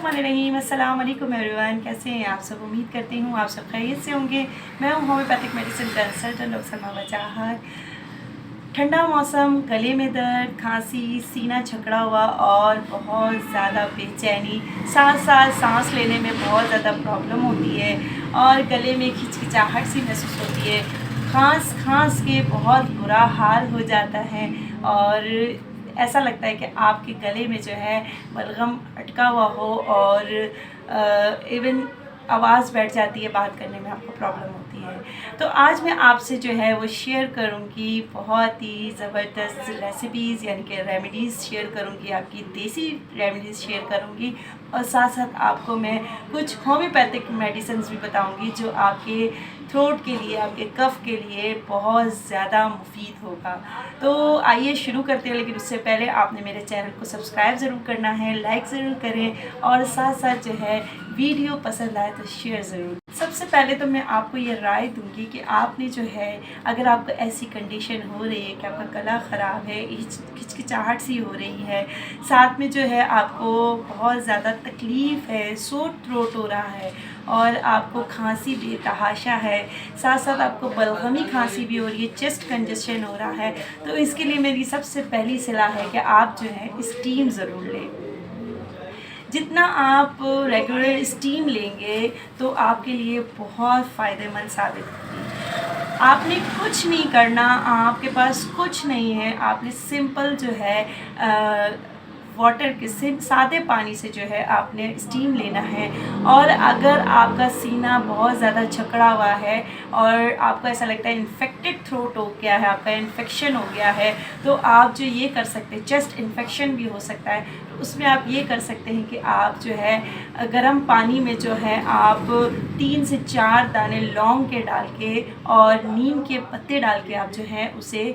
बिस्मिल्लाहिर्रहमानिर्रहीम। अस्सलाम वालेकुम एवरीवन, कैसे हैं आप सब? उम्मीद करती हूँ आप सब खैरियत से होंगे। मैं हूँ homoeopathic medicine consultant doctor Salma Bachahat. ठंडा मौसम, गले में दर्द, खांसी, सीना छकड़ा हुआ और बहुत ज़्यादा बेचैनी, साथ साथ सांस लेने में बहुत ज़्यादा प्रॉब्लम होती है और गले में खिचखिचाहट सी महसूस होती है। खांस खांस के बहुत बुरा हाल हो जाता है और ऐसा लगता है कि आपके गले में जो है बलगम अटका हुआ हो और इवन आवाज़ बैठ जाती है, बात करने में आपको प्रॉब्लम होती है। तो आज मैं आपसे जो है वो शेयर करूँगी बहुत ही ज़बरदस्त रेसिपीज़ यानी कि रेमेडीज़ शेयर करूँगी, आपकी देसी रेमेडीज़ शेयर करूँगी और साथ साथ आपको मैं कुछ होम्योपैथिक मेडिसिन्स भी बताऊँगी जो आपके थ्रोट के लिए, आपके कफ़ के लिए बहुत ज़्यादा मुफीद होगा। तो आइए शुरू करते हैं, लेकिन उससे पहले आपने मेरे चैनल को सब्सक्राइब ज़रूर करना है, लाइक ज़रूर करें और साथ साथ जो है वीडियो पसंद आए तो शेयर ज़रूर। सबसे पहले तो मैं आपको ये राय दूंगी कि आपने जो है, अगर आपको ऐसी कंडीशन हो रही है कि आपका गला ख़राब है, खिचखिचाहट सी हो रही है, साथ में जो है आपको बहुत ज़्यादा तकलीफ़ है, सोर थ्रोट हो रहा है और आपको खांसी बेतहाशा है, साथ साथ आपको बलगमी खांसी भी हो रही है, चेस्ट कंजेशन हो रहा है, तो इसके लिए मेरी सबसे पहली सलाह है कि आप जो है स्टीम ज़रूर लें। जितना आप रेगुलर स्टीम लेंगे तो आपके लिए बहुत फ़ायदेमंद साबित होगी। आपने कुछ नहीं करना, आपके पास कुछ नहीं है, आपने सिंपल जो है वाटर के सादे पानी से जो है आपने स्टीम लेना है। और अगर आपका सीना बहुत ज़्यादा छकड़ा हुआ है और आपको ऐसा लगता है इन्फेक्टेड थ्रोट हो गया है, आपका इन्फेक्शन हो गया है, तो आप जो ये कर सकते हैं, चेस्ट इन्फेक्शन भी हो सकता है, तो उसमें आप ये कर सकते हैं कि आप जो है गर्म पानी में जो है आप 3 से 4 दाने लौंग के डाल के और नीम के पत्ते डाल के आप जो है उसे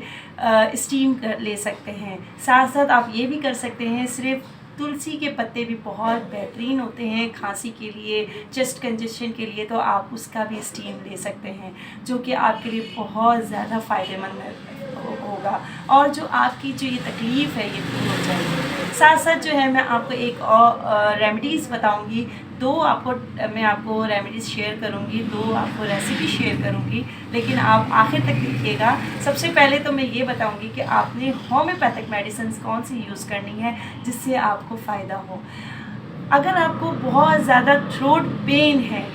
स्टीम कर ले सकते हैं। साथ साथ आप ये भी कर सकते हैं, सिर्फ तुलसी के पत्ते भी बहुत बेहतरीन होते हैं खांसी के लिए, चेस्ट कंजेशन के लिए, तो आप उसका भी स्टीम ले सकते हैं जो कि आपके लिए बहुत ज़्यादा फ़ायदेमंद होगा और जो आपकी जो ये तकलीफ़ है ये दूर हो जाएगी। साथ साथ जो है मैं आपको एक और रेमेडीज़ बताऊंगी, मैं आपको रेमेडीज़ शेयर करूंगी, 2 आपको रेसिपी शेयर करूंगी, लेकिन आप आखिर तक देखिएगा। सबसे पहले तो मैं ये बताऊंगी कि आपने होम्योपैथिक मेडिसिन कौन सी यूज़ करनी है जिससे आपको फ़ायदा हो। अगर आपको बहुत ज़्यादा थ्रोट पेन है,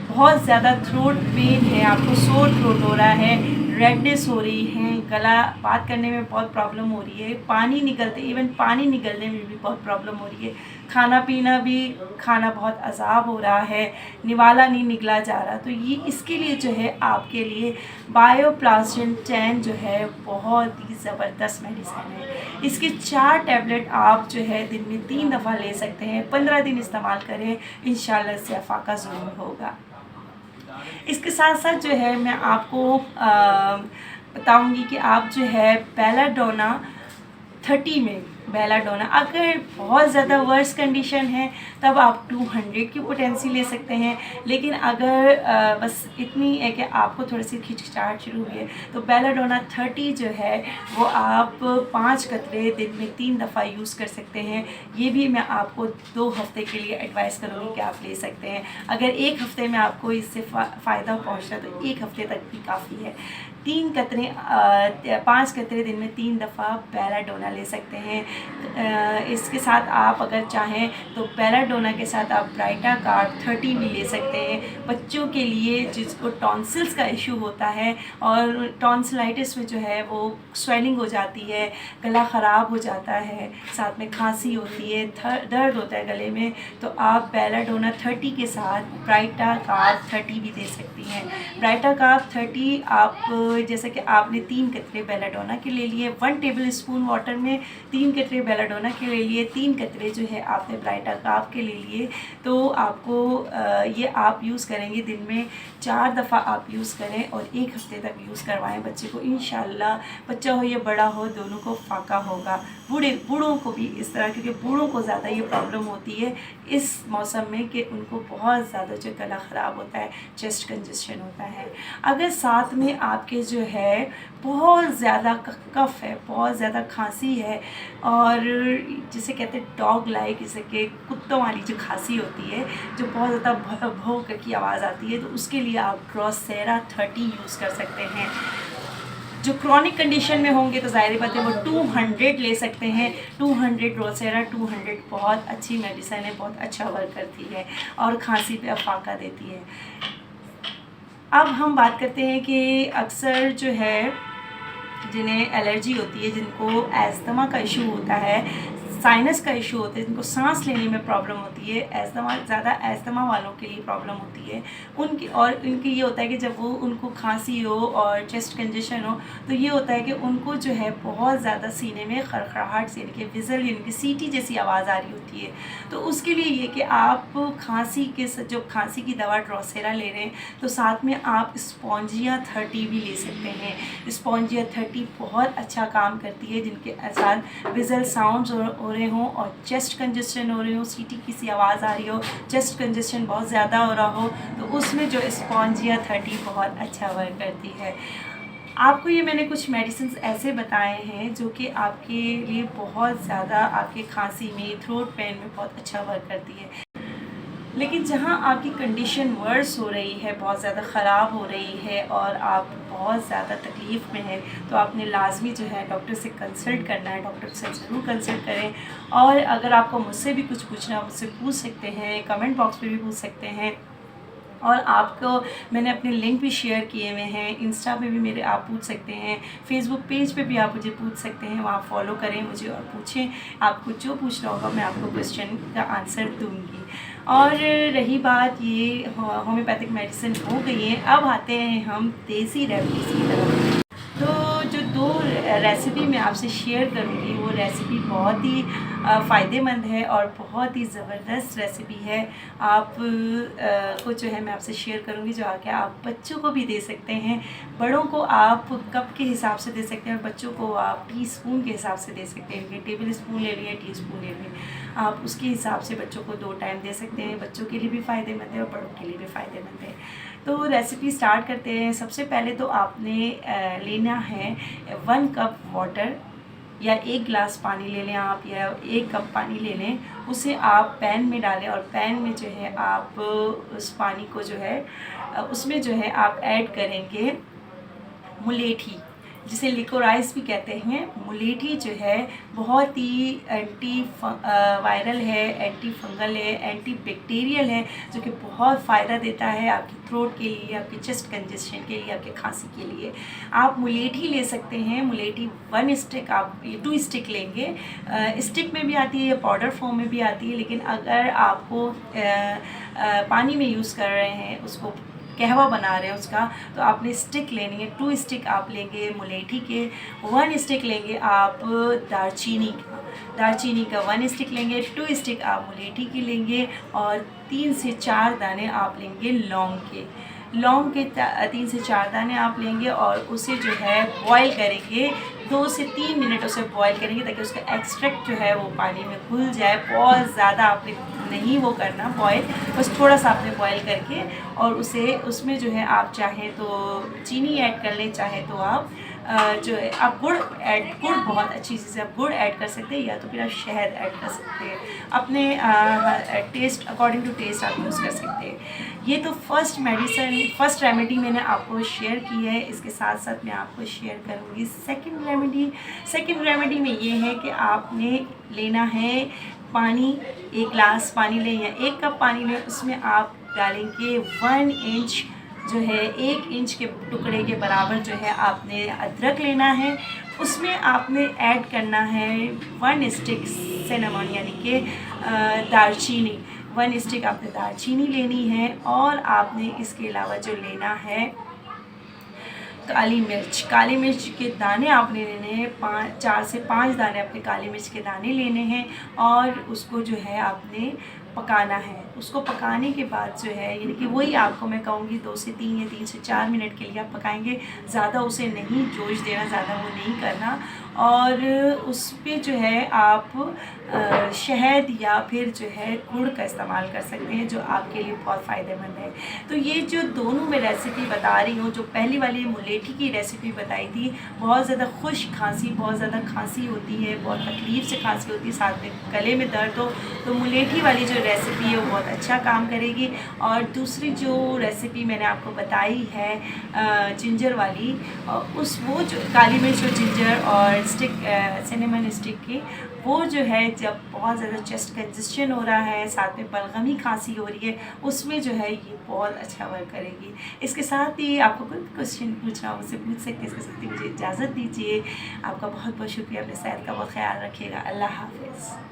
बहुत ज़्यादा थ्रोट पेन है, आपको सोर थ्रोट हो रहा है, रेडनेस हो रही है, गला बात करने में बहुत प्रॉब्लम हो रही है, इवन पानी निकलने में भी बहुत प्रॉब्लम हो रही है, खाना बहुत अज़ाब हो रहा है, निवाला नहीं निकला जा रहा, तो ये इसके लिए जो है आपके लिए बायोप्लास्टिन 10 जो है बहुत ही ज़बरदस्त मेडिसिन है। इसके 4 टैबलेट आप जो है दिन में 3 दफ़ा ले सकते हैं। 15 दिन इस्तेमाल करें, इंशाल्लाह इससे अफाका ज़रूर होगा। इसके साथ साथ जो है मैं आपको बताऊंगी कि आप जो है बेलाडोना 30 में, बेलाडोना अगर बहुत ज़्यादा वर्स कंडीशन है तब आप 200 की पोटेंसी ले सकते हैं, लेकिन अगर बस इतनी है कि आपको थोड़ी सी खिचखिचाहट शुरू हुई है तो बेलाडोना 30 जो है वो आप 5 कतरे दिन में 3 दफ़ा यूज़ कर सकते हैं। ये भी मैं आपको 2 हफ्ते के लिए एडवाइस करूँगी कि आप ले सकते हैं। अगर 1 हफ्ते में आपको इससे फ़ायदा पहुँचता है तो 1 हफ्ते तक भी काफ़ी है। 5 कतरे दिन में 3 दफ़ा बेलाडोना ले सकते हैं। इसके साथ आप अगर चाहें तो बेलाडोना के साथ आप ब्राइटा कार्ब 30 भी ले सकते हैं। बच्चों के लिए जिसको टॉन्सिल्स का इशू होता है और टॉन्सिलाइटिस में जो है वो स्वेलिंग हो जाती है, गला ख़राब हो जाता है, साथ में खांसी होती है, दर्द होता है गले में, तो आप बेलाडोना 30 के साथ ब्राइटा कार्ब 30 भी दे सकती हैं। ब्राइटा कार्ब 30 आप जैसे कि आपने 3 कतरे बेलाडोना के ले लिए, 1 टेबल स्पून वाटर में 3 कतरे बेलाडोना के ले लिए, 3 कतरे जो है आपने ब्राइटा कार्ब के ले लिए, तो आपको ये आप यूज़ करेंगे दिन में 4 दफ़ा आप यूज़ करें और 1 हफ्ते तक यूज़ करवाएं बच्चे को। इंशाल्लाह बच्चा हो या बड़ा हो दोनों को फ़ाका होगा। बूढ़ों को भी इस तरह, क्योंकि बूढ़ों को ज़्यादा ये प्रॉब्लम होती है इस मौसम में कि उनको बहुत ज़्यादा जो गला ख़राब होता है, चेस्ट कंजेशन होता है। अगर साथ में आपके जो है बहुत ज़्यादा कफ है, बहुत ज़्यादा खांसी है, और जिसे कहते हैं डॉग लाइक, जैसे कि कुत्तों वाली जो खांसी होती है, जो बहुत ज़्यादा भौ की आवाज़ आती है, तो उसके लिए आप ड्रोसेरा 30 यूज़ कर सकते हैं। जो क्रॉनिक कंडीशन में होंगे तो ज़ाहिर बात है वो 200 ले सकते हैं। 200 ड्रोसेरा 200 बहुत अच्छी मेडिसिन है, बहुत अच्छा वर्क करती है और खांसी पे अफाका देती है। अब हम बात करते हैं कि अक्सर जो है जिन्हें एलर्जी होती है, जिनको एस्थमा का इशू होता है, साइनस का इशू होता है, जिनको सांस लेने में प्रॉब्लम होती है, एस्थमा ज़्यादा एस्थमा वालों के लिए प्रॉब्लम होती है उनकी, और इनकी ये होता है कि जब वो उनको खांसी हो और चेस्ट कंजेशन हो तो ये होता है कि उनको जो है बहुत ज़्यादा सीने में खड़खड़ाहट से, यानी कि विज़ल, यानी कि सीटी जैसी आवाज़ आ रही होती है। तो उसके लिए ये कि आप खांसी के जो खांसी की दवा ड्रोसेरा ले रहे हैं तो साथ में आप स्पॉन्जिया 30 भी ले सकते हैं। स्पॉन्जिया 30 बहुत अच्छा काम करती है जिनके साथ विज़ल साउंड्स हो रहे हों और चेस्ट कंजेशन हो रही हो, सीटी की सी आवाज़ आ रही हो, चेस्ट कंजेशन बहुत ज़्यादा हो रहा हो, तो उसमें जो स्पॉन्जिया 30 बहुत अच्छा वर्क करती है। आपको ये मैंने कुछ मेडिसिन ऐसे बताए हैं जो कि आपके लिए बहुत ज़्यादा आपके खांसी में, थ्रोट पेन में बहुत अच्छा वर्क करती है। लेकिन जहाँ आपकी कंडीशन वर्स हो रही है, बहुत ज़्यादा ख़राब हो रही है और आप बहुत ज़्यादा तकलीफ़ में हैं, तो आपने लाजमी जो है डॉक्टर से कंसल्ट करना है। डॉक्टर से ज़रूर कंसल्ट करें, और अगर आपको मुझसे भी कुछ पूछना हो मुझसे पूछ सकते हैं, कमेंट बॉक्स में भी पूछ सकते हैं। और आपको मैंने अपने लिंक भी शेयर किए हुए हैं, इंस्टा पे भी मेरे आप पूछ सकते हैं, फेसबुक पेज पे भी आप मुझे पूछ सकते हैं, वहाँ फॉलो करें मुझे और पूछें, आपको जो पूछना होगा मैं आपको क्वेश्चन का आंसर दूँगी। और रही बात ये होम्योपैथिक मेडिसिन हो गई है, अब आते हैं हम देसी रेमेडीज़ की तरफ। तो जो 2 रेसिपी मैं आपसे शेयर करूँगी वो रेसिपी बहुत ही फ़ायदेमंद है और बहुत ही ज़बरदस्त रेसिपी है। आप को जो है मैं आपसे शेयर करूँगी, जो आके आप बच्चों को भी दे सकते हैं। बड़ों को आप कप के हिसाब से दे सकते हैं और बच्चों को आप टीस्पून के हिसाब से दे सकते हैं। टेबल स्पून ले लिए, टीस्पून ले लिए, आप उसके हिसाब से बच्चों को 2 टाइम दे सकते हैं। बच्चों के लिए भी फ़ायदेमंद है और बड़ों के लिए भी फ़ायदेमंद है। तो रेसिपी स्टार्ट करते हैं। सबसे पहले तो आपने लेना है 1 कप वाटर, या 1 गिलास पानी ले लें आप, या 1 कप पानी ले लें। उसे आप पैन में डालें और पैन में जो है आप उस पानी को जो है उसमें जो है आप ऐड करेंगे मुलेठी, जिसे लिकोराइस भी कहते हैं। मुलेठी जो है बहुत ही एंटी वायरल है, एंटी फंगल है, एंटी बैक्टीरियल है, जो कि बहुत फ़ायदा देता है आपकी थ्रोट के लिए, आपकी चेस्ट कंजेशन के लिए, आपके खांसी के लिए। आप मुलेठी ले सकते हैं। मुलेठी 1 स्टिक, आप 2 स्टिक लेंगे। स्टिक में भी आती है, पाउडर फॉर्म में भी आती है, लेकिन अगर आपको पानी में यूज़ कर रहे हैं, उसको कहवा बना रहे हैं उसका, तो आपने स्टिक लेनी है। 2 स्टिक आप लेंगे मुलेठी के, 1 स्टिक लेंगे आप दालचीनी का 1 स्टिक लेंगे, 2 स्टिक आप मुलेठी की लेंगे, और 3 से 4 दाने आप लेंगे लौंग के 3 से 4 दाने आप लेंगे, और उसे जो है बॉईल करेंगे। 2 से 3 मिनट उसे बॉईल करेंगे ताकि उसका एक्सट्रैक्ट जो है वो पानी में घुल जाए। बहुत ज़्यादा आपने नहीं वो करना बॉईल, बस थोड़ा सा आपने बॉईल करके, और उसे उसमें जो है आप चाहें तो चीनी ऐड कर लें, चाहे तो आप जो है आप गुड़ बहुत अच्छी चीज़ है, आप गुड़ ऐड कर सकते हैं, या तो फिर आप शहद ऐड कर सकते हैं। अपने टेस्ट अकॉर्डिंग टू टेस्ट आप यूज़ कर सकते हैं। ये तो फर्स्ट रेमेडी मैंने आपको शेयर की है। इसके साथ साथ मैं आपको शेयर करूँगी सेकंड रेमेडी में ये है कि आपने लेना है पानी। 1 गिलास पानी लें या 1 कप पानी लें, उसमें आप डालेंगे 1 इंच, जो है 1 इंच के टुकड़े के बराबर जो है आपने अदरक लेना है। उसमें आपने ऐड करना है 1 स्टिक सिनेमन, यानी कि दालचीनी। 1 स्टिक आपने दालचीनी लेनी है, और आपने इसके अलावा जो लेना है काली मिर्च के दाने आपने लेने हैं। 4 से 5 दाने अपने काली मिर्च के दाने लेने हैं, और उसको जो है आपने पकाना है। उसको पकाने के बाद जो है यानी कि वही आपको मैं कहूँगी 2 से 3 या 3 से 4 मिनट के लिए आप पकाएंगे। ज़्यादा उसे नहीं जोश देना, ज़्यादा वो नहीं करना। और उस पे जो है आप शहद या फिर जो है गुड़ का इस्तेमाल कर सकते हैं, जो आपके लिए बहुत फ़ायदेमंद है। तो ये जो दोनों मैं रेसिपी बता रही हूँ, जो पहली वाली मुलेठी की रेसिपी बताई थी, बहुत ज़्यादा खुश्क खांसी, बहुत ज़्यादा खांसी होती है, बहुत तकलीफ़ से खांसी होती है, साथ में गले में दर्द हो, तो मुलेठी वाली जो रेसिपी है वो बहुत अच्छा काम करेगी। और दूसरी जो रेसिपी मैंने आपको बताई है जिंजर वाली, वो जो काली मिर्च और जिंजर और स्टिक सिनेमन स्टिक की, वो जो है जब बहुत ज़्यादा चेस्ट कंजेस्शन हो रहा है, साथ में बलगमी खांसी हो रही है, उसमें जो है ये बहुत अच्छा वर्क करेगी। इसके साथ ही आपको कोई क्वेश्चन पूछना हो मुझसे पूछ सकते हैं। इसके साथ ही मुझे इजाज़त दीजिए। आपका बहुत बहुत शुक्रिया। अपने सेहत का बहुत ख्याल रखिएगा। अल्लाह हाफ़िज़।